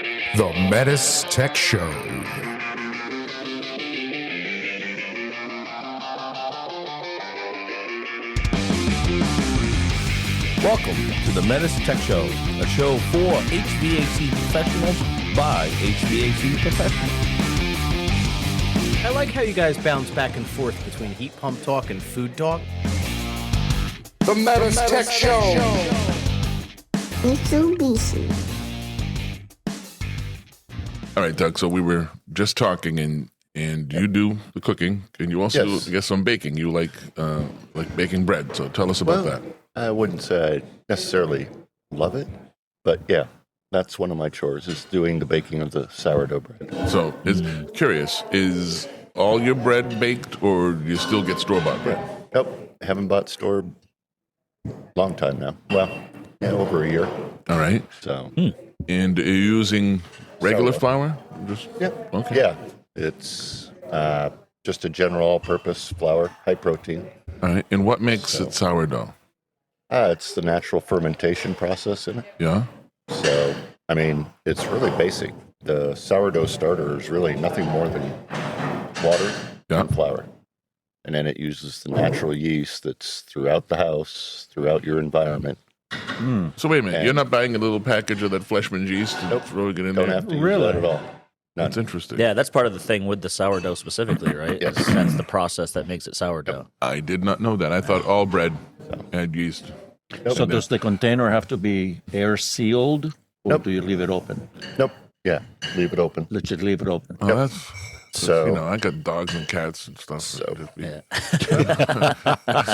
The Metis Tech Show. Welcome to the Metis Tech Show, a show for HVAC professionals by HVAC professionals. I like how you guys bounce back and forth between heat pump talk and food talk. The Metis Tech Show. Mitsubishi. All right, Doug. So we were just talking, and you do the cooking, and you also do, I guess, some baking. You like baking bread. So tell us about that. I wouldn't say I necessarily love it, but yeah, that's one of my chores is doing the baking of the sourdough bread. So, curious, is all your bread baked, or do you still get store-bought bread? Nope, haven't bought store long time now. Well, over a year. All right. So, And are you using regular flour? yeah, Okay. yeah, it's just a general all-purpose flour, high protein. All right. And what makes it sourdough? It's the natural fermentation process in it. Yeah. So, I mean, it's really basic. The sourdough starter is really nothing more than water and flour. And then it uses the natural yeast that's throughout the house, throughout your environment. So wait a minute. You're not buying a little package of that Fleshman's yeast and throwing it in Don't there? have to use that at all. That's interesting. Yeah, that's part of the thing with the sourdough specifically, right? Yes. That's the process that makes it sourdough. I did not know that. I thought all bread had yeast. So does the container have to be air sealed, or Nope. do you leave it open? Nope. Yeah, leave it open. Let's just leave it open. Oh, that's So, I got dogs and cats and stuff.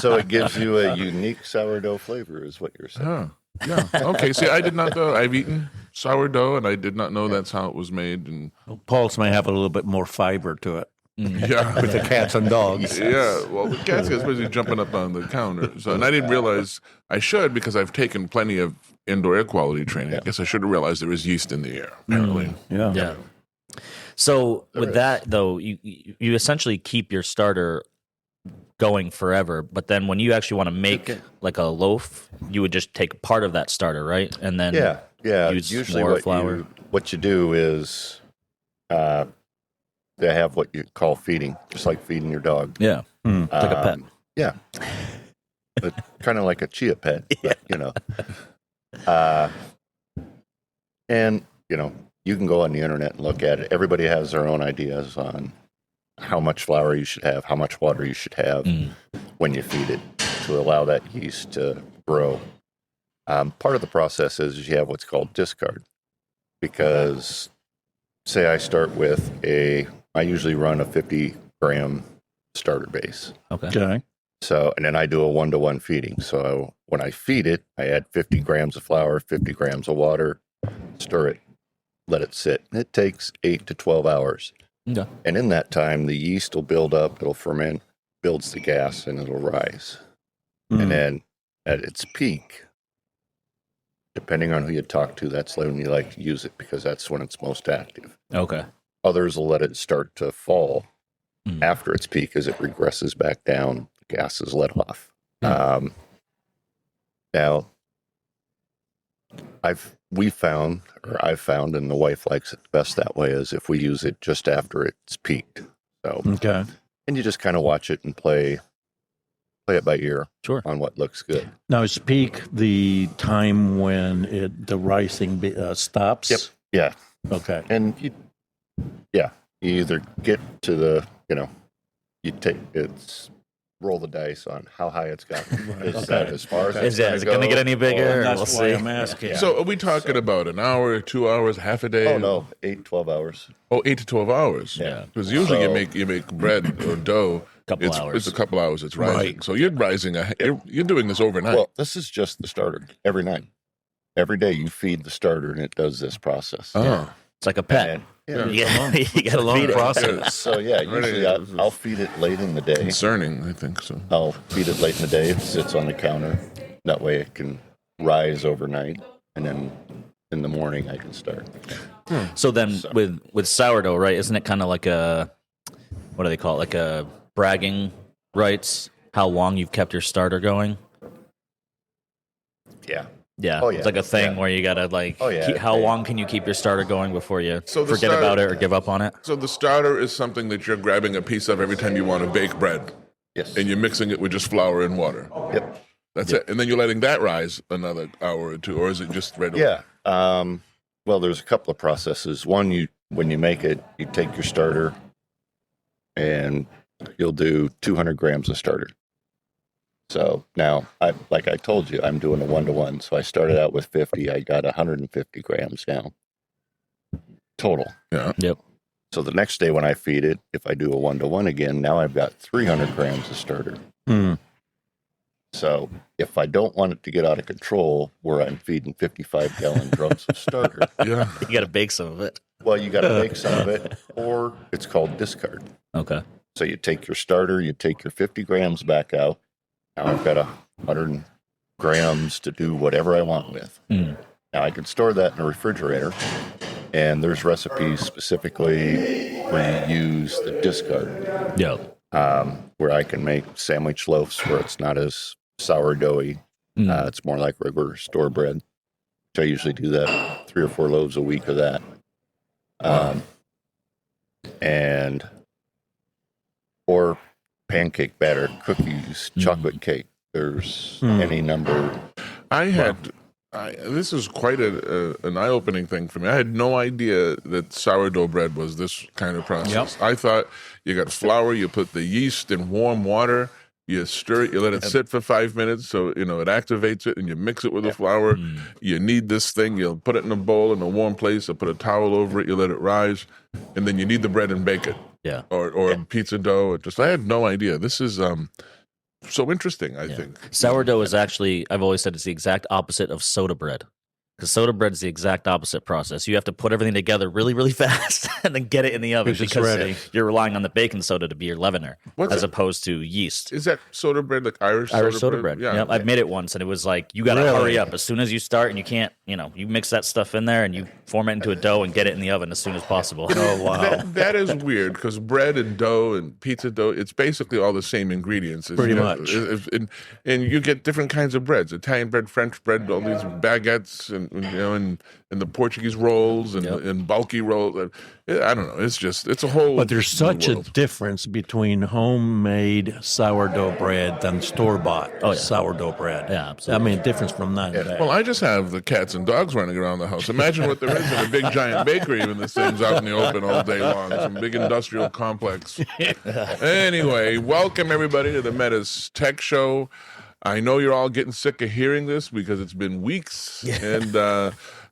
so it gives you a unique sourdough flavor, is what you're saying. Huh. Yeah. Okay. See, I did not know. I've eaten sourdough, and I did not know that's how it was made. And Paul's may have a little bit more fiber to it yeah, with the cats and dogs. yeah. Well, the cats get busy jumping up on the counter. So, and I didn't realize I should because I've taken plenty of indoor air quality training. I guess I should have realized there is yeast in the air. Apparently. Yeah. Yeah. So with that though, you essentially keep your starter going forever, but then when you actually want to make like a loaf, you would just take part of that starter, right? And then use Usually more what flour. what you do is they have what you call feeding, just like feeding your dog. Yeah. Like a pet. Yeah. But kind of like a chia pet, but, and, you can go on the internet and look at it. Everybody has their own ideas on how much flour you should have, how much water you should have when you feed it to allow that yeast to grow. Part of the process is you have what's called discard, because say I start with I usually run a 50-gram starter base. Okay. So, and then I do a 1-to-1 feeding. So when I feed it, I add 50 grams of flour, 50 grams of water, stir it, let it sit. And it takes 8 to 12 hours. Okay. And in that time, the yeast will build up, it'll ferment, builds the gas, and it'll rise. And then at its peak, depending on who you talk to, that's when you like to use it because that's when it's most active. Okay. Others will let it start to fall after its peak as it regresses back down. The gas is let off. Now, I've found, and the wife likes it best that way, is if we use it just after it's peaked. So, Okay. and you just kind of watch it and play it by ear on what looks good. Now, is peak the time when the rising stops? Yep. Yeah. Okay. And you either get to the, roll the dice on how high it's gotten. Is that as far as it's Is it going to get any bigger? That's We'll why see. I'm asking. So are we talking about an hour, 2 hours, half a day? Oh, no, 8, 12 hours. Oh, 8 to 12 hours. Yeah. Because usually So- you make bread or dough. Couple hours. It's a couple hours. It's rising. Right. So you're rising. You're doing this overnight. Well, this is just the starter every night. Every day you feed the starter and it does this process. oh. It's like a pet. And, You got to feed it. process. so, usually I'll feed it late in the day. Concerning, I think so. I'll feed it late in the day. It sits on the counter. That way it can rise overnight. And then in the morning I can start. So then with sourdough, right, isn't it kind of like what do they call it? Like a bragging rights, how long you've kept your starter going? Yeah. Yeah, Oh, yeah. it's like a thing Yeah. where you gotta Oh, yeah. how long can you keep your starter going before you So the forget starter- about it or give up on it? So the starter is something that you're grabbing a piece of every time you want to bake bread, Yes. and you're mixing it with just flour and water. Yep. That's it. And then you're letting that rise another hour or two, or is it just right away? Yeah. Well, there's a couple of processes. One, when you make it, you take your starter and you'll do 200 grams of starter. So now, like I told you, I'm doing a 1-to-1. So I started out with 50. I got 150 grams now total. Yeah. Yep. So the next day when I feed it, if I do a 1-to-1 again, now I've got 300 grams of starter. Hmm. So if I don't want it to get out of control, where I'm feeding 55-gallon drums of starter, Yeah. You gotta bake some of it. well, you got to make some of it, or it's called discard. Okay. So you take your starter, you take your 50 grams back out. Now I've got 100 grams to do whatever I want with. Mm. Now I can store that in a refrigerator, and there's recipes specifically where you use the discard, Yep. where I can make sandwich loaves where it's not as sourdoughy. Mm. It's more like regular store bread. So I usually do that 3 or 4 loaves a week of that. And or pancake batter, cookies, chocolate cake. There's any number. This is quite an eye-opening thing for me. I had no idea that sourdough bread was this kind of process. I thought you got flour, you put the yeast in warm water, you stir it, you let it sit for 5 minutes so it activates it, and you mix it with the flour. You knead this thing, you'll put it in a bowl in a warm place, you put a towel over it, you let it rise, and then you knead the bread and bake it. Yeah. Or pizza dough. I had no idea. This is so interesting, I think. Sourdough is actually, I've always said, it's the exact opposite of soda bread. Because soda bread is the exact opposite process. You have to put everything together really, really fast and then get it in the oven It's because ready. you're relying on the baking soda to be your leavener What's as it? opposed to yeast. Is that soda bread like Irish Soda bread. Yeah. Yep, I've made it once, and it was like you got to hurry up as soon as you start, and you can't, you mix that stuff in there, and you form it into a dough and get it in the oven as soon as possible. Oh, wow. That is weird because bread and dough and pizza dough, it's basically all the same ingredients. Pretty much. And you get different kinds of breads: Italian bread, French bread, all these baguettes, and the Portuguese rolls and bulky rolls. I don't know. It's a whole. But there's such a world. difference between homemade sourdough bread than store-bought sourdough bread. Yeah, absolutely. I mean, difference from night and day. Well, I just have the cats and dogs running around the house. Imagine what there is in a big giant bakery when this thing's out in the open all day long. Some big industrial complex. Anyway, welcome everybody to the Metis Tech Show. I know you're all getting sick of hearing this because it's been weeks,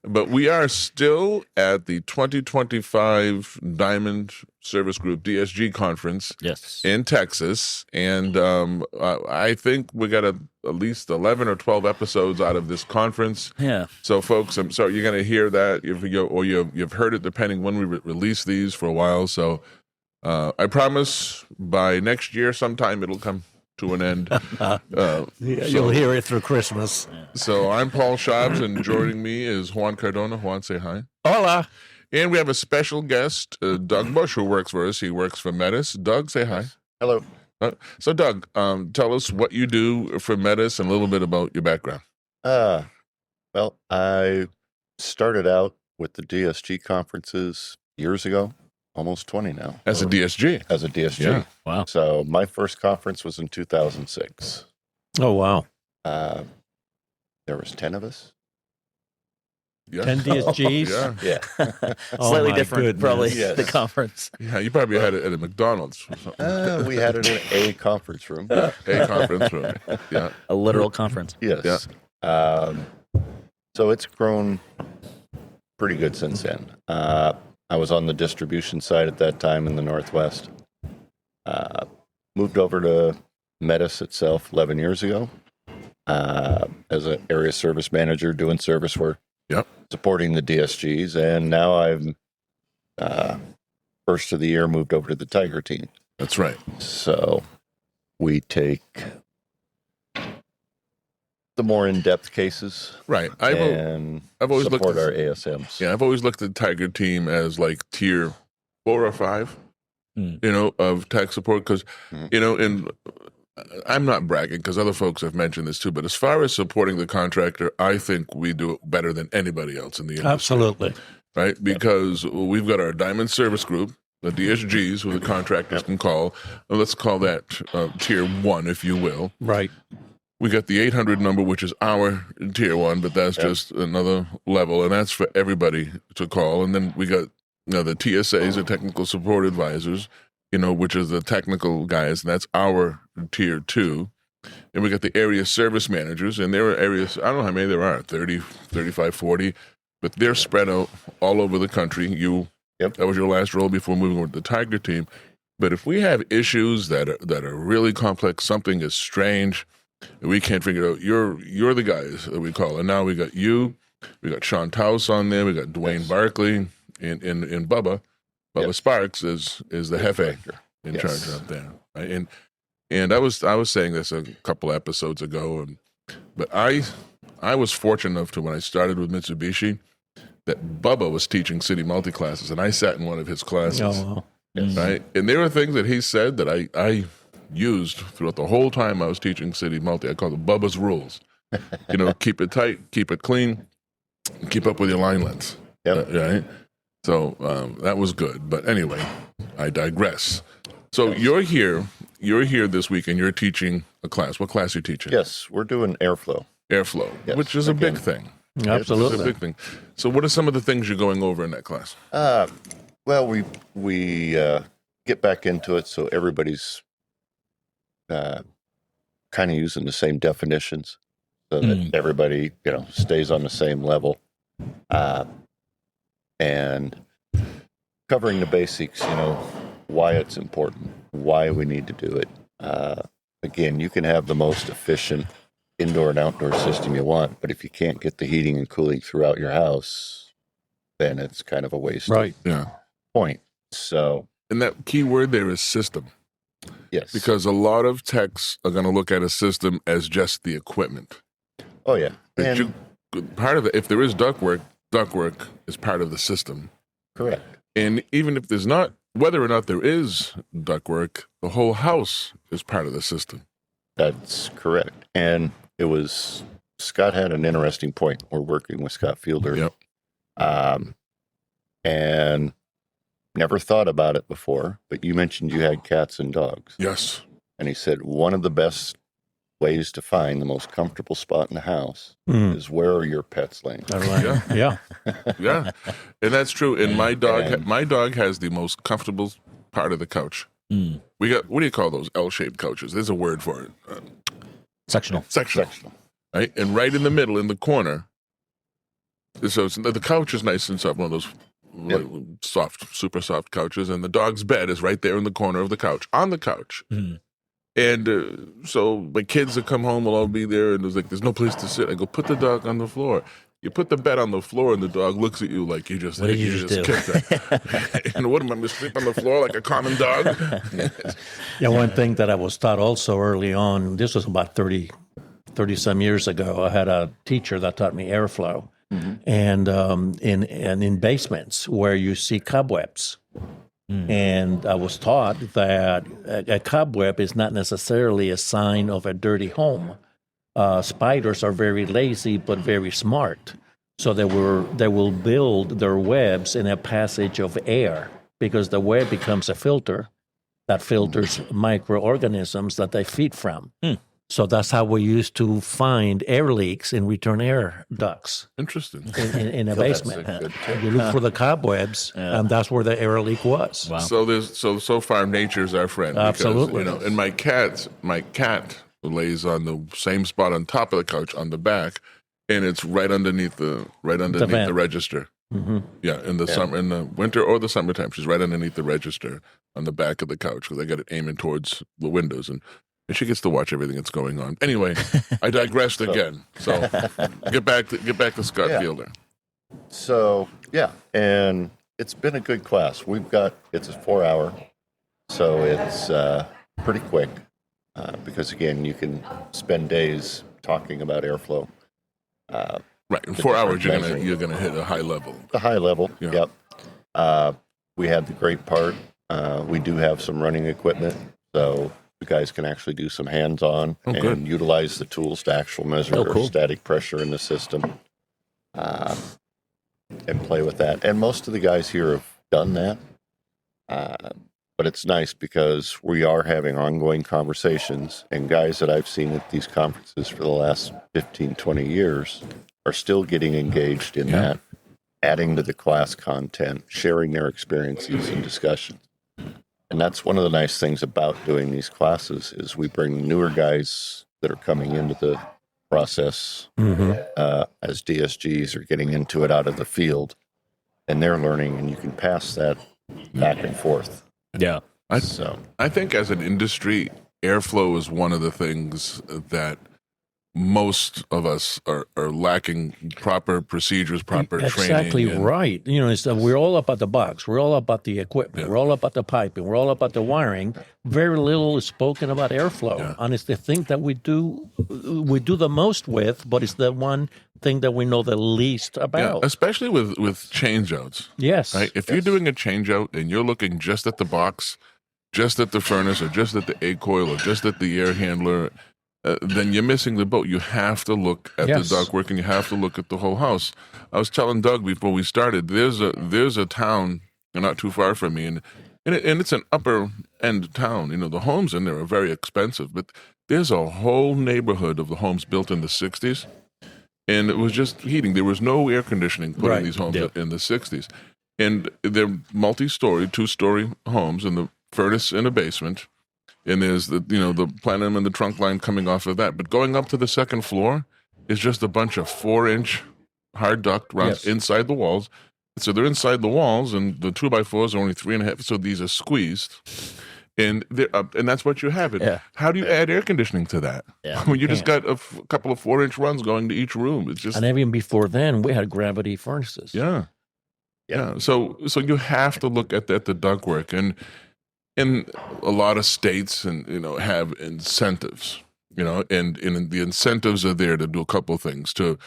but we are still at the 2025 Diamond Service Group DSG Conference Yes. in Texas, and I think we got at least 11 or 12 episodes out of this conference. Yeah. So, folks, I'm sorry you're going to hear that, you've heard it depending when we release these for a while. So, I promise by next year sometime it'll come to an end. You'll hear it through Christmas. So I'm Paul Schaubs, and joining me is Juan Cardona. Juan, say hi. Hola. And we have a special guest, Doug Buch, who works for us. He works for Metis. Doug, say hi. Hello. So, Doug, tell us what you do for Metis and a little bit about your background. Well, I started out with the DSG conferences years ago, almost 20 now. As a DSG. As a DSG. Yeah. Wow. So my first conference was in 2006. Oh, wow. There was 10 of us. Yeah. 10 DSGs? Yeah. Yeah. Oh, Slightly my different, goodness. probably, Yes. the conference. Yeah, you probably had it at a McDonald's or something. We had it in a conference room. A conference room. Yeah. A literal conference. Yes. So it's grown pretty good since then. I was on the distribution side at that time in the Northwest. Moved over to Metis itself 11 years ago as an area service manager doing service work, Yep. supporting the DSGs. And now I'm, first of the year, moved over to the T.I.G.E.R team. That's right. So we take the more in-depth cases Right. I've always looked support at- our ASMs. Yeah, I've always looked at the T.I.G.E.R team as like tier 4 or 5, Mm. of tech support because, and I'm not bragging because other folks have mentioned this too, but as far as supporting the contractor, I think we do it better than anybody else in the industry. Absolutely. Right? Because we've got our Diamond Service Group, the DSGs, who the contractors can call. Let's call that Tier 1, if you will. Right. We got the 800 number, which is our Tier 1, but that's just another level, and that's for everybody to call. And then we got the TSAs, the Technical Support Advisors, which is the technical guys, and that's our Tier 2. And we got the area service managers, and there are areas, I don't know how many there are, 30, 35, 40, but they're spread out all over the country. That was your last role before moving with the T.I.G.E.R team. But if we have issues that are really complex, something is strange, we can't figure it out, you're the guys that we call. And now we got you, we got Sean Taus on there, we got Dwayne Barkley, and Bubba. Bubba Sparks is the Jefe in charge out there. Right? And I was saying this a couple episodes ago, but I was fortunate enough to, when I started with Mitsubishi, that Bubba was teaching city multi-classes, and I sat in one of his classes. Oh, wow. Yes. Right? And there were things that he said that I used throughout the whole time I was teaching city multi. I call it Bubba's rules. Keep it tight, keep it clean, keep up with your line lengths. Right? So that was good. But anyway, I digress. So you're here this week, and you're teaching a class. What class are you teaching? Yes, we're doing airflow. Airflow, Yes, which is a big thing. Absolutely. It's a big thing. So what are some of the things you're going over in that class? Well, we get back into it so everybody's kind of using the same definitions so that everybody, stays on the same level. And covering the basics, why it's important, why we need to do it. Again, you can have the most efficient indoor and outdoor system you want, but if you can't get the heating and cooling throughout your house, then it's kind of a waste point. So, and that key word there is system. Yes. Because a lot of techs are going to look at a system as just the equipment. Oh, yeah. And part of it, if there is ductwork is part of the system. Correct. And even if there's not, whether or not there is ductwork, the whole house is part of the system. That's correct. And Scott had an interesting point. We're working with Scott Fielder. Yep. And never thought about it before, but you mentioned you had cats and dogs. Yes. And he said one of the best ways to find the most comfortable spot in the house is where are your pets laying. Yeah. Yeah. And that's true. And my dog has the most comfortable part of the couch. We got, what do you call those L-shaped couches? There's a word for it. Sectional. Right? And right in the middle, in the corner, so the couch is nice and soft, one of those soft, super soft couches, and the dog's bed is right there in the corner of the couch, on the couch. And so my kids that come home will all be there, and there's no place to sit. I go, put the dog on the floor. You put the bed on the floor, and the dog looks at you like you just what did you just kicked it. And what am I going to sleep on the floor like a common dog? One thing that I was taught also early on, this was about 30 some years ago, I had a teacher that taught me airflow. And in basements where you see cobwebs. And I was taught that a cobweb is not necessarily a sign of a dirty home. Spiders are very lazy but very smart. So they will build their webs in a passage of air because the web becomes a filter that filters microorganisms that they feed from. So that's how we used to find air leaks in return air ducts. Interesting. In a basement. You look for the cobwebs, and that's where the air leak was. Wow. So so far nature's our friend. Because, Absolutely. And my cat lays on the same spot on top of the couch on the back, and it's right underneath the register. Yeah, in the winter or the summertime, she's right underneath the register on the back of the couch because I got it aiming towards the windows, and she gets to watch everything that's going on. Anyway, I digressed again. So get back to Scott Fielder. So and it's been a good class. It's a 4-hour, so it's pretty quick because again you can spend days talking about airflow. Right, in 4 hours you're gonna hit a high level. The high level. Yeah. Yep. We had the great part. We do have some running equipment, so the guys can actually do some hands-on and good. utilize the tools to actually measure cool. static pressure in the system and play with that. And most of the guys here have done that. But it's nice because we are having ongoing conversations, and guys that I've seen at these conferences for the last 15, 20 years are still getting engaged in that, adding to the class content, sharing their experiences and discussions. And that's one of the nice things about doing these classes is we bring newer guys that are coming into the process as DSGs or getting into it out of the field, and they're learning, and you can pass that back and forth. Yeah. I think as an industry, airflow is one of the things that most of us are lacking proper procedures, proper training. Exactly right. You know, it's we're all about the box. We're all about the equipment. We're all about the piping. We're all about the wiring. Very little is spoken about airflow, and it's the thing that we do the most with, but it's the one thing that we know the least about. Especially with changeouts. Yes. Right? If you're doing a changeout and you're looking just at the box, just at the furnace, or just at the A coil, or just at the air handler, then you're missing the boat. You have to look at the ductwork, and you have to look at the whole house. I was telling Doug before we started, there's a town not too far from me, and it's an upper end town. You know, the homes in there are very expensive, but there's a whole neighborhood of the homes built in the 60s, and it was just heating. There was no air conditioning put in these homes in the 60s, and they're multi-story, 2-story homes, and the furnace in a basement. And there's the plenum and the trunk line coming off of that. But going up to the second floor is just a bunch of 4-inch hard duct runs inside the walls. So they're inside the walls, and the 2x4s are only 3.5. So these are squeezed, and they're up, and that's what you have. It. How do you add air conditioning to that? When you just got a couple of 4-inch runs going to each room, it's just. And even before then, we had gravity furnaces. Yeah. So you have to look at the ductwork, and a lot of states have incentives, and the incentives are there to do a couple of things to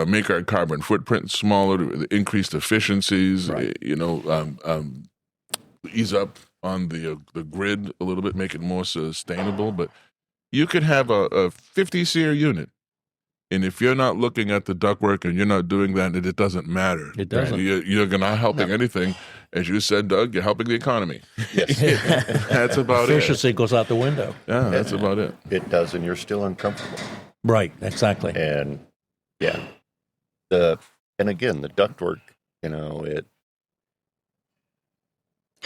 make our carbon footprint smaller, to increase efficiencies, ease up on the grid a little bit, make it more sustainable. But you could have a 50 SEER unit, and if you're not looking at the ductwork and you're not doing that, it doesn't matter. It doesn't. You're not helping anything. As you said, Doug, you're helping the economy. Yes. That's about it. Efficiency goes out the window. Yeah, that's about it. It does, and you're still uncomfortable. Right, exactly. And and again, the ductwork,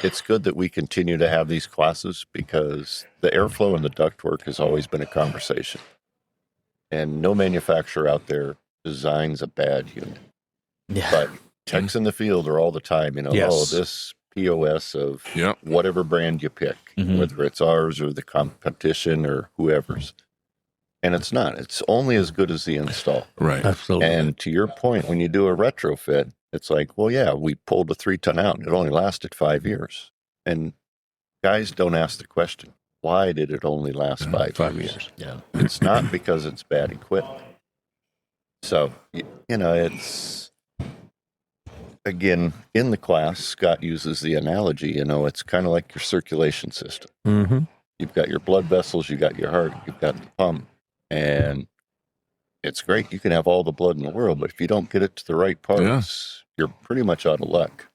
it's good that we continue to have these classes because the airflow and the ductwork has always been a conversation. And no manufacturer out there designs a bad unit. Yeah. But techs in the field are all the time, this POS of whatever brand you pick, whether it's ours or the competition or whoever's. And it's not. It's only as good as the install. Right. Absolutely. And to your point, when you do a retrofit, it's like, well, we pulled a 3-ton out and it only lasted 5 years. And guys don't ask the question, why did it only last 5 years? Yeah. It's not because it's bad equipment. So, it's, again, in the class, Scott uses the analogy, it's kind of like your circulation system. Mm-hmm. You've got your blood vessels, you've got your heart, you've got the pump, and it's great. You can have all the blood in the world, but if you don't get it to the right parts, you're pretty much out of luck.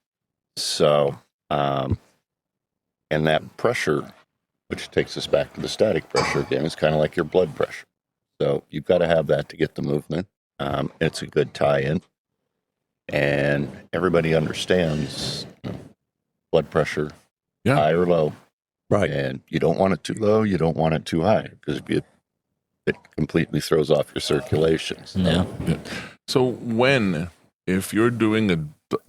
So, and that pressure, which takes us back to the static pressure again, is kind of like your blood pressure. So you've got to have that to get the movement. It's a good tie-in. And everybody understands blood pressure, high or low. Right. And you don't want it too low, you don't want it too high, because it completely throws off your circulation. So if you're doing a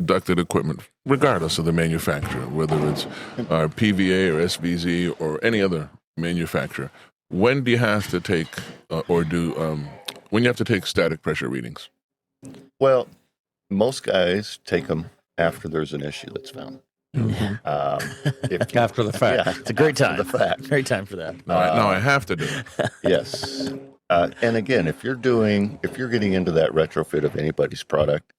ducted equipment, regardless of the manufacturer, whether it's PVA or SVZ or any other manufacturer, when do you have to take when you have to take static pressure readings? Well, most guys take them after there's an issue that's found. After the fact. Yeah, It's a great time. the fact. Great time for that. No, I have to do it. Yes. And again, if you're getting into that retrofit of anybody's product,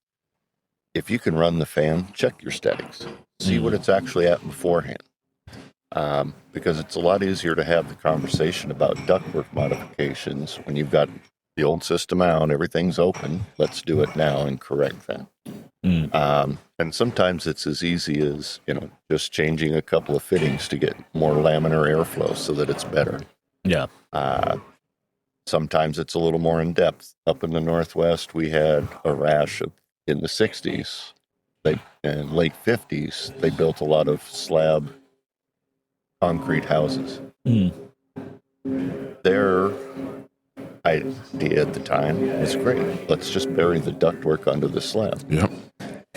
if you can run the fan, check your statics. See what it's actually at beforehand. because it's a lot easier to have the conversation about ductwork modifications when you've got the old system out, everything's open. Let's do it now and correct that. And sometimes it's as easy as, just changing a couple of fittings to get more laminar airflow so that it's better. Yeah. Sometimes it's a little more in depth. Up in the Northwest, we had a rash in the 60s and late 50s. They built a lot of slab concrete houses. Their idea at the time was great. Let's just bury the ductwork under the slab. Yep.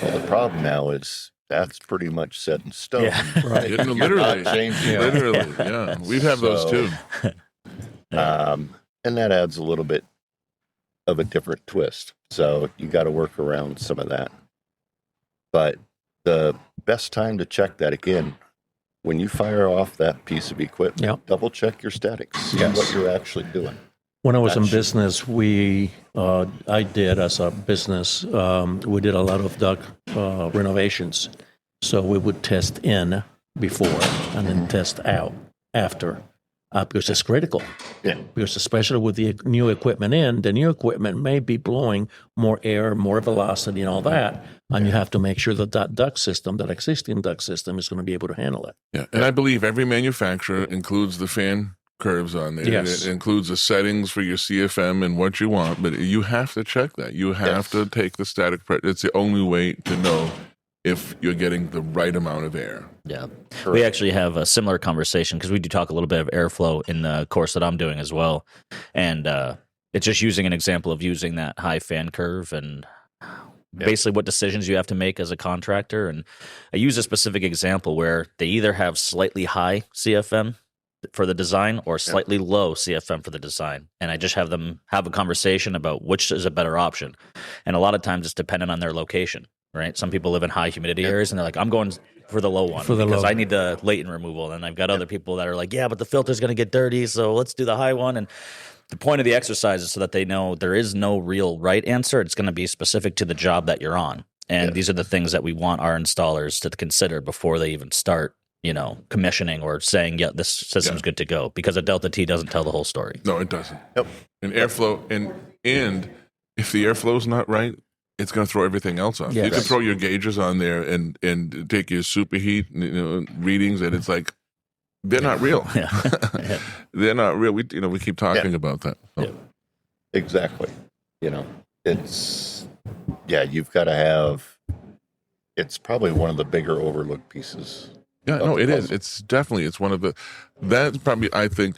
Well, the problem now is that's pretty much set in stone. Yeah. Right. Literally. Not changing. Literally, yeah. We'd have those too. And that adds a little bit of a different twist. So you got to work around some of that. But the best time to check that, again, when you fire off that piece of equipment, Yep. double check your statics, see Yes. what you're actually doing. When I was in That should- business, I did as a business, we did a lot of duct renovations. So we would test in before and then test out after, because it's critical. Yeah. Because especially with the new equipment the new equipment may be blowing more air, more velocity, and all that, and you have to make sure that that existing duct system, is going to be able to handle it. Yeah, and I believe every manufacturer includes the fan curves on there. Yes. It includes the settings for your CFM and what you want, but you have to check that. You have to take the static pressure. It's the only way to know if you're getting the right amount of air. Yeah. We actually have a similar conversation because we do talk a little bit of airflow in the course that I'm doing as well. And it's just using an example of using that high fan curve and basically what decisions you have to make as a contractor. And I use a specific example where they either have slightly high CFM for the design or slightly low CFM for the design. And I just have them have a conversation about which is a better option. And a lot of times it's dependent on their location. Right. Some people live in high humidity areas and they're like, I'm going for the low one because I need the latent removal. And I've got other people that are like, yeah, but the filter's going to get dirty. So let's do the high one. And the point of the exercise is so that they know there is no real right answer. It's going to be specific to the job that you're on. And these are the things that we want our installers to consider before they even start, commissioning or saying, yeah, this system's good to go, because a Delta T doesn't tell the whole story. No, it doesn't. Yep. And airflow, and if the airflow's not right, it's going to throw everything else off. Yes. You can throw your gauges on there and take your superheat readings, and it's like they're not real. They're not real. We keep talking about that. So. Exactly. You've got to have, it's probably one of the bigger overlooked pieces. Yeah, no, it is. It's definitely, it's one of the, that's probably, I think,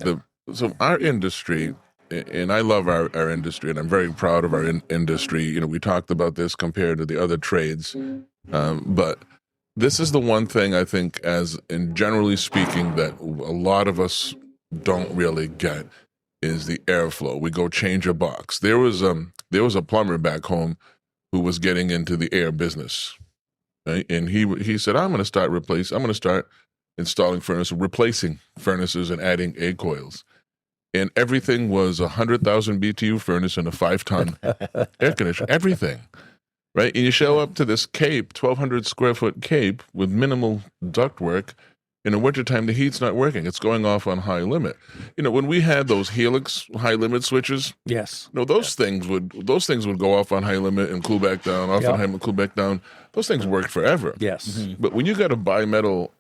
so our industry, and I love our industry, and I'm very proud of our industry. We talked about this compared to the other trades, but this is the one thing I think, and generally speaking, that a lot of us don't really get is the airflow. We go change a box. There was a plumber back home who was getting into the air business, right? And he said, I'm going to start installing furnaces, replacing furnaces, and adding air coils. And everything was 100,000 BTU furnace and a 5-ton air conditioner. Everything, right? And you show up to this cape, 1,200 square foot cape with minimal ductwork. In the wintertime, the heat's not working. It's going off on high limit. When we had those Helix high limit switches, Yes. those things would go off on high limit and cool back down, off on high limit, cool back down. Those things worked forever. Yes. But when you got a bimetal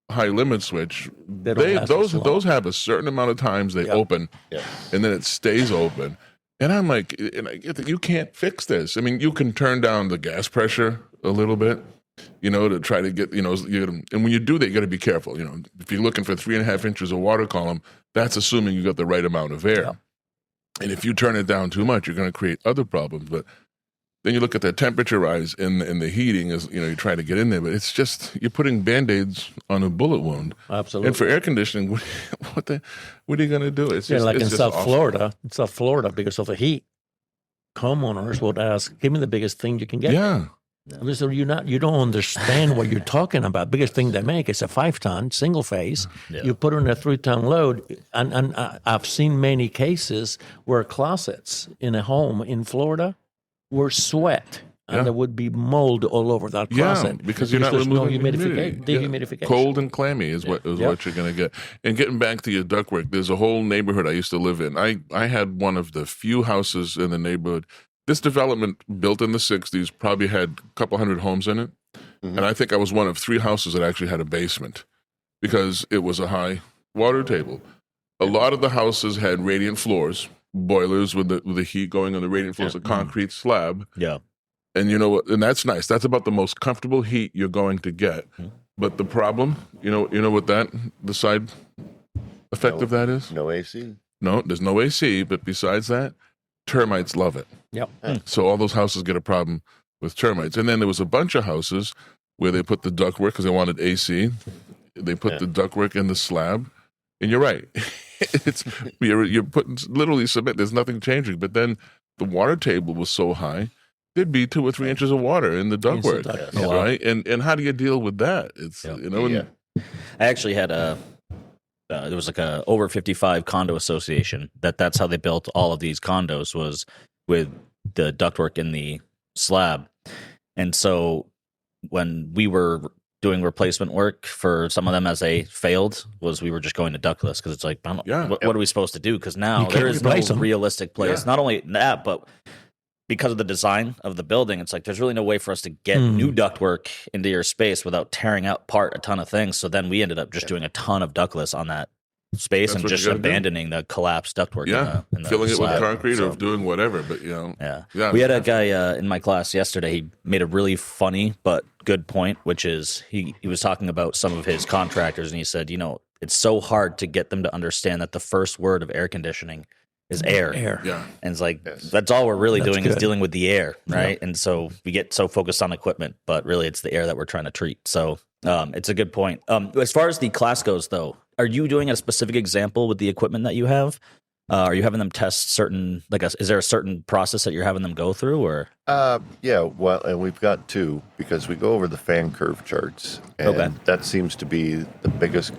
high limit switch, They don't last as long. those have a certain amount of times they open, Yes. and then it stays open. And I'm like, I get that you can't fix this. I mean, you can turn down the gas pressure a little bit, to try to get, and when you do that, you got to be careful. If you're looking for 3.5 inches of water column, that's assuming you got the right amount of air. Yeah. And if you turn it down too much, you're going to create other problems. But then you look at the temperature rise and the heating is, you try to get in there, but it's just, you're putting Band-Aids on a bullet wound. Absolutely. And for air conditioning, what are you going to do? It's just, like it's in just South awful. Florida, because of the heat, homeowners would ask, give me the biggest thing you can get. Yeah. So you don't understand what you're talking about. Biggest thing they make is a 5-ton single phase. Yeah. You put in a 3-ton load, and I've seen many cases where closets in a home in Florida were sweat. and there would be mold all over that closet. Because you're not there's no removing dehumidification. Cold and clammy is what you're going to get. And getting back to your ductwork, there's a whole neighborhood I used to live in. I had one of the few houses in the neighborhood. This development, built in the 60s, probably had a couple hundred homes in it. Mm-hmm. And I think I was one of 3 houses that actually had a basement because it was a high water table. A lot of the houses had radiant floors, boilers with the heat going on the radiant floors, a concrete slab. Yeah. And you know what? And that's nice. That's about the most comfortable heat you're going to get. But the problem, you know what the side effect of that is? No AC. No, there's no AC. But besides that, termites love it. Yep. So all those houses get a problem with termites. And then there was a bunch of houses where they put the ductwork because they wanted AC. They put the ductwork in the slab. And you're right. You're putting literally cement. There's nothing changing. But then the water table was so high, there'd be 2 or 3 inches of water in the ductwork, right? And how do you deal with that? It's I actually had there was like a over 55 condo association that's how they built all of these condos was with the ductwork in the slab. And so when we were doing replacement work for some of them as they failed was we were just going to ductless because it's like, what are we supposed to do? Because now there is no realistic place. Not only that, but because of the design of the building, it's like there's really no way for us to get new ductwork into your space without tearing apart a ton of things. So then we ended up just doing a ton of ductless on that space and just abandoning the collapsed ductwork. In the filling it with slab. concrete or doing whatever. But we had a guy in my class yesterday. He made a really funny but good point, which is he was talking about some of his contractors, and he said, it's so hard to get them to understand that the first word of air conditioning is air. Yeah. And it's like, that's all we're really doing is dealing with the air, right? And so we get so focused on equipment, but really it's the air that we're trying to treat. So it's a good point. As far as the class goes, though, are you doing a specific example with the equipment that you have? Are you having them test certain, is there a certain process that you're having them go through, or? Well, and we've got 2 because we go over the fan curve charts, and that seems to be the biggest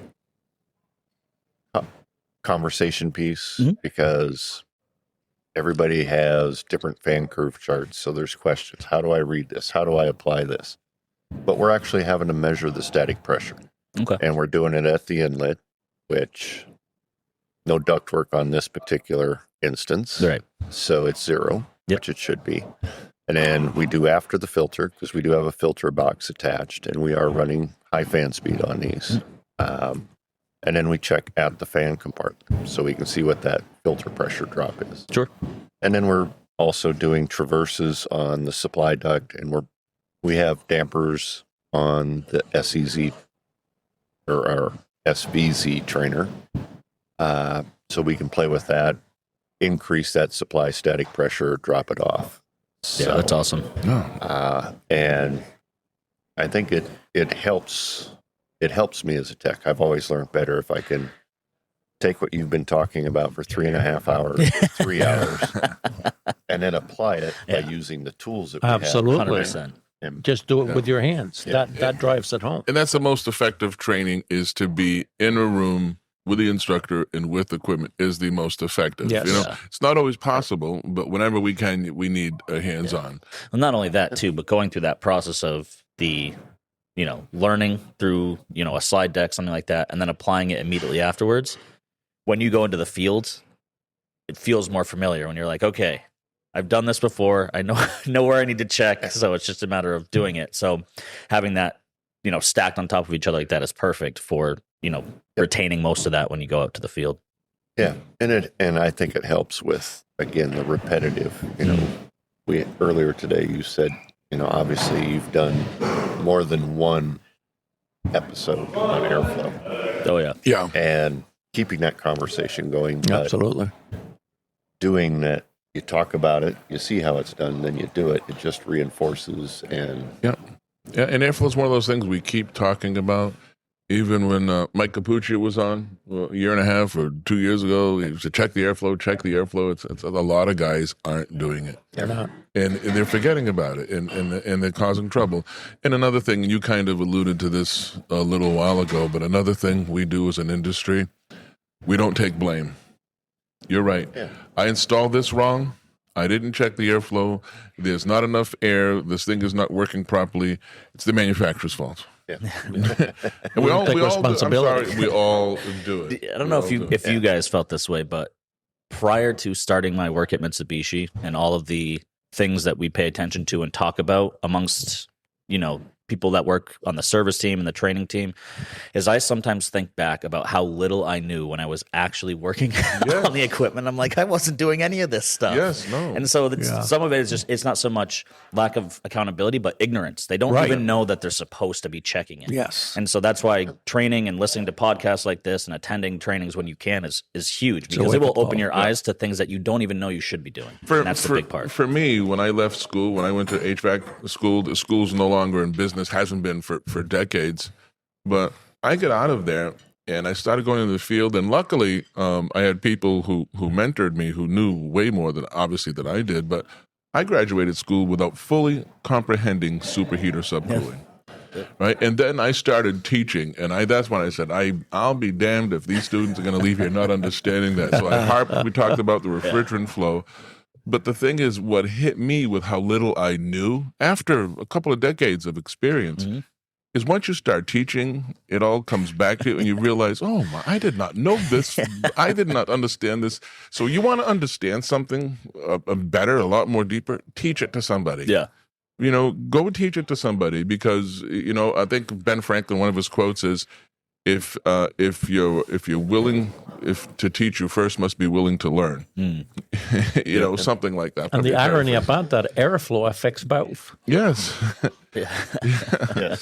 conversation piece because everybody has different fan curve charts. So there's questions. How do I read this? How do I apply this? But we're actually having to measure the static pressure. Okay. And we're doing it at the inlet, which no ductwork on this particular instance. Right. So it's 0, which it should be. And then we do after the filter because we do have a filter box attached and we are running high fan speed on these. And then we check at the fan compartment so we can see what that filter pressure drop is. Sure. And then we're also doing traverses on the supply duct, and we have dampers on the SEZ or our SVZ trainer. So we can play with that, increase that supply static pressure, drop it off. Yeah, that's awesome. And I think it helps. It helps me as a tech. I've always learned better if I can take what you've been talking about for 3.5 hours, 3 hours, and then apply it by using the tools that we Absolutely. have. 100%. Just do it with your hands. That drives it home. And that's the most effective training is to be in a room with the instructor and with equipment is the most effective. Yes. It's not always possible, but whenever we can, we need a hands-on. Well, not only that too, but going through that process of the learning through, a slide deck, something like that, and then applying it immediately afterwards. When you go into the field, it feels more familiar when you're like, okay, I've done this before. I know where I need to check. So it's just a matter of doing it. So having that, stacked on top of each other like that is perfect for, retaining most of that when you go out to the field. Yeah. And I think it helps with, again, the repetitive, we earlier today, you said, obviously you've done more than one episode on airflow. Oh yeah. Yeah. And keeping that conversation going. But Absolutely. doing that, you talk about it, you see how it's done, then you do it. It just reinforces and Yeah, and airflow is one of those things we keep talking about. Even when Mike Capucci was on a year and a half or 2 years ago, he used to check the airflow. It's a lot of guys aren't doing it. They're not. And they're forgetting about it, and they're causing trouble. And another thing, you kind of alluded to this a little while ago, but another thing we do as an industry, we don't take blame. You're right. Yeah. I installed this wrong. I didn't check the airflow. There's not enough air. This thing is not working properly. It's the manufacturer's fault. Yeah. And we all take do. I'm responsibility. sorry, we all do it. I don't know if you guys felt this way, but prior to starting my work at Mitsubishi and all of the things that we pay attention to and talk about amongst, people that work on the service team and the training team, is I sometimes think back about how little I knew when I was actually working on the equipment. I'm like, I wasn't doing any of this stuff. Yes, no. And so some of it is just, it's not so much lack of accountability, but ignorance. They don't Right. even know that they're supposed to be checking it. Yes. And so that's why training and listening to podcasts like this and attending trainings when you can is huge, because it will open your eyes to things that you don't even know you should be doing. And that's the big part. For me, when I left school, when I went to HVAC school, the school's no longer in business, hasn't been for decades. But I got out of there and I started going into the field. And luckily, I had people who mentored me who knew way more than obviously that I did. But I graduated school without fully comprehending superheater subcooling. Right. And then I started teaching, and that's when I said, I'll be damned if these students are going to leave here not understanding that. So we talked about the refrigerant flow. But the thing is, what hit me with how little I knew after a couple of decades of experience is once you start teaching, it all comes back to you and you realize, oh, I did not know this. I did not understand this. So you want to understand something better, a lot more deeper, teach it to somebody. Yeah. Go teach it to somebody, because, I think Ben Franklin, one of his quotes is, if you're willing to teach, you first must be willing to learn. Something like that. And the Probably irony paraphrase. about that, airflow affects both. Yes.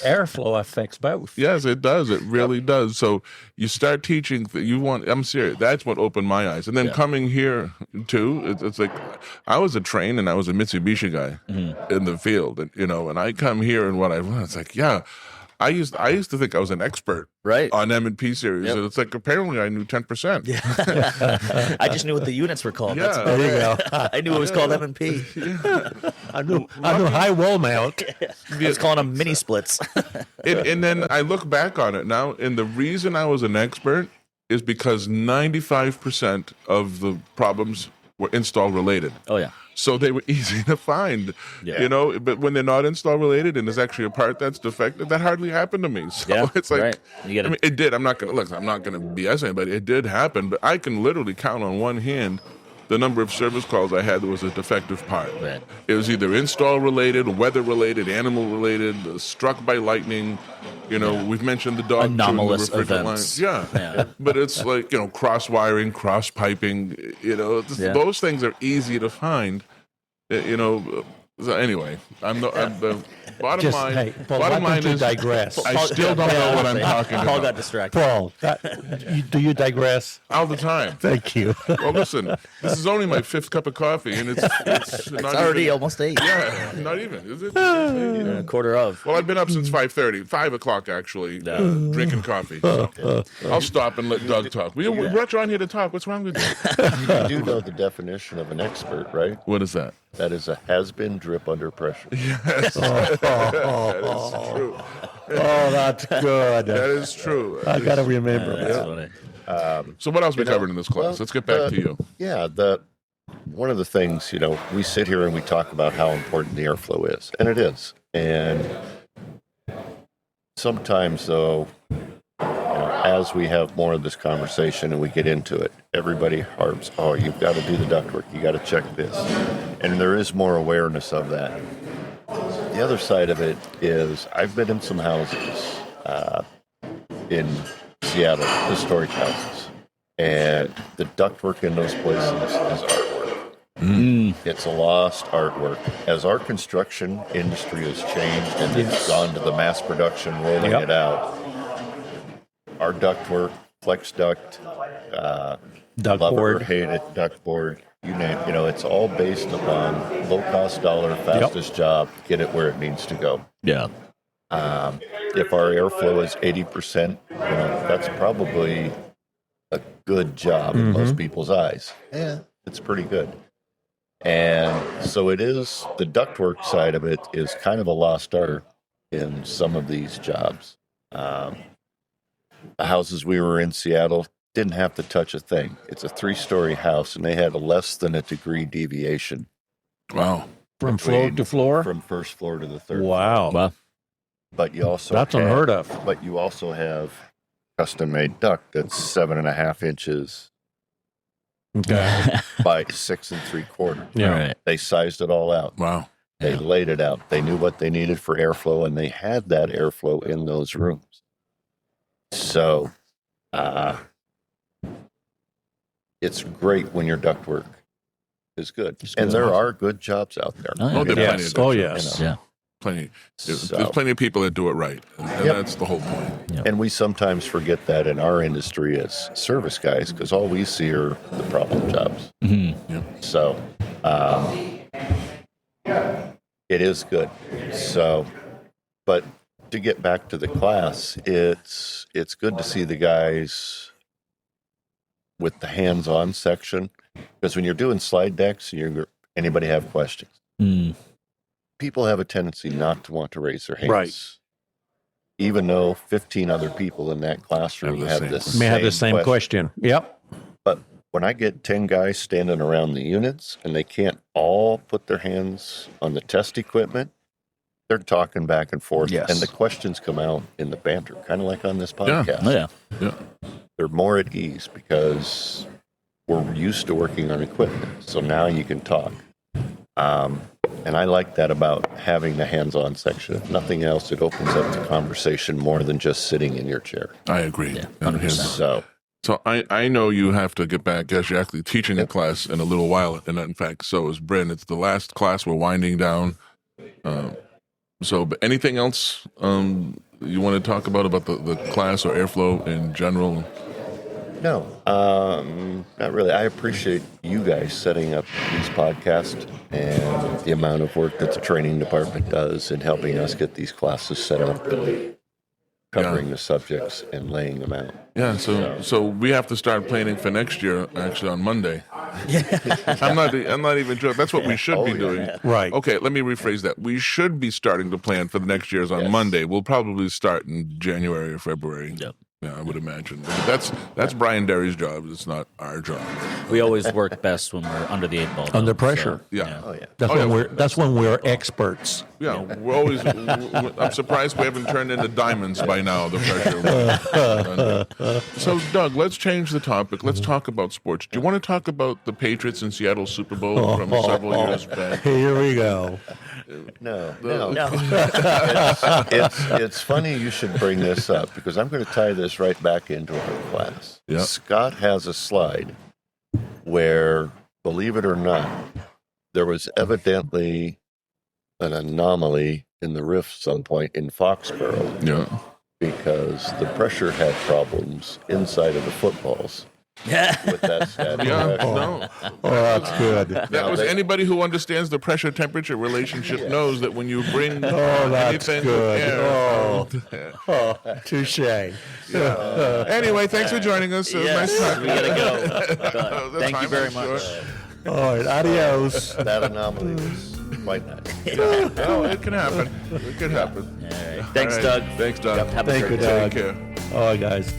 Airflow affects both. Yes, it does. It really does. So you start teaching. I'm serious. That's what opened my eyes. And then coming here too, it's like I was a train and I was a Mitsubishi guy in the field, and I come here and what I've learned, it's like, I used to think I was an expert on M&P series. Yep. And it's like apparently I knew 10%. I just knew what the units were called. Yeah. That's There you go. I knew it was called M&P. I knew high wall mount. I was calling them mini splits. And then I look back on it now, and the reason I was an expert is because 95% of the problems were install related. Oh, yeah. So they were easy to find, but when they're not install related and there's actually a part that's defective, that hardly happened to me. So it's like, right. it did. I'm not going to BS anybody. It did happen, but I can literally count on one hand the number of service calls I had that was a defective part. Right. It was either install related, weather related, animal related, struck by lightning. We've mentioned the dog anomalous chewing the refrigerant events. lines. Yeah. But it's like, cross wiring, cross piping, those things are easy to find, So anyway, the bottom line. Hey, Paul, bottom why line don't you is, digress? I still don't know what I'm talking Paul about got distracted. Paul, do you digress? all the time. Thank you. Well, listen, this is only my fifth cup of coffee, and it's not It's already even, almost 8. Yeah, not even, is it? A quarter of. Well, I've been up since 5:30, 5 o'clock actually, drinking coffee. So I'll stop and let Doug talk. We brought you on here to talk. What's wrong with you? You do know the definition of an expert, right? What is that? That is a has-been drip under pressure. Yes. That is true. Oh, that's good. That is true. I got to remember That's that. funny. So what else we covered in this class? Well, Let's get back to you. Yeah, one of the things, we sit here and we talk about how important the airflow is, and it is. And sometimes, though, as we have more of this conversation and we get into it, everybody harps, oh, you've got to do the ductwork, you got to check this. And there is more awareness of that. The other side of it is I've been in some houses in Seattle, historic houses, and the ductwork in those places is artwork. It's a lost artwork. As our construction industry has changed and it's gone to the mass production, rolling it out, our ductwork, flex duct, love or hate it, ductboard, you name it, it's all based upon low cost dollar, fastest job, get it where it needs to go. Yeah. If our airflow is 80%, that's probably a good job in most people's eyes. Yeah, it's pretty good. And so it is, the ductwork side of it is kind of a lost art in some of these jobs. The houses we were in Seattle didn't have to touch a thing. It's a 3-story house, and they had a less than a degree deviation Wow. from floor to floor. from first floor to the third. Wow, Wow. But you also that's unheard of. But you also have custom-made duct that's 7.5 inches Okay. by 6 3/4. Yeah. Right. They sized it all out. Wow. They laid it out. They knew what they needed for airflow, and they had that airflow in those rooms. So, it's great when your ductwork is good, and there are good jobs out there. Oh, there are plenty Yes. of Oh, good yes. jobs. Yeah. Plenty. There's So- plenty of people that do it right, and Yep. that's the whole point. And we sometimes forget that in our industry as service guys, because all we see are the problem jobs. So, it is good. So, but to get back to the class, it's good to see the guys with the hands-on section, because when you're doing slide decks, anybody have questions? Mm. People have a tendency not to want to raise their hands. Right. Even though 15 other people in that classroom Have the have same- the May have the same question. Yep. But when I get 10 guys standing around the units and they can't all put their hands on the test equipment, they're talking back and forth. Yes. And the questions come out in the banter, kind of like on this podcast. Oh, yeah. Yeah. They're more at ease because we're used to working on equipment. So now you can talk. And I like that about having the hands-on section. If nothing else, it opens up the conversation more than just sitting in your chair. I agree. Yeah, And it is. So, So I know you have to get back, as you're actually teaching a class in a little while, and in fact, so is Bryn. It's the last class. We're winding down. But anything else you want to talk about the class or airflow in general? no, not really. I appreciate you guys setting up these podcasts and the amount of work that the training department does in helping us get these classes set up and covering the subjects and laying them out. Yeah, so we have to start planning for next year. Actually, on Monday. I'm not even joking. That's what we should be doing. Right. Okay, let me rephrase that. We should be starting to plan for the next year's on Yes. Monday. We'll probably start in January or February. Yep. Yeah, I would imagine. But that's Brian Derry's job. It's not our job. We always work best when we're under the 8 ball. Under though, pressure. so, Yeah. Oh, yeah. That's when we're experts. Yeah, we're always. I'm surprised we haven't turned into diamonds by now. The pressure. So, Doug, let's change the topic. Let's talk about sports. Do you want to talk about the Patriots and Seattle Super Bowl from several years back? Here we go. No. It's funny you should bring this up because I'm going to tie this right back into our class. Yeah. Scott has a slide where, believe it or not, there was evidently an anomaly in the roof some point in Foxborough Yeah. because the pressure had problems inside of the footballs with that static Yeah. pressure. No. Oh, that's good. That was anybody who understands the pressure temperature relationship knows that when you bring that's anything good. with air. Oh, touche. Anyway, thanks for joining us. Nice talking. we gotta go. The Thank you time very is much. short. All right, adios. That anomaly was quite nice. No, it can happen. It can happen. All right. Thanks, All right. Doug. Thanks, Doug. Have a Thank great you, day. Doug. Take care. All right, guys.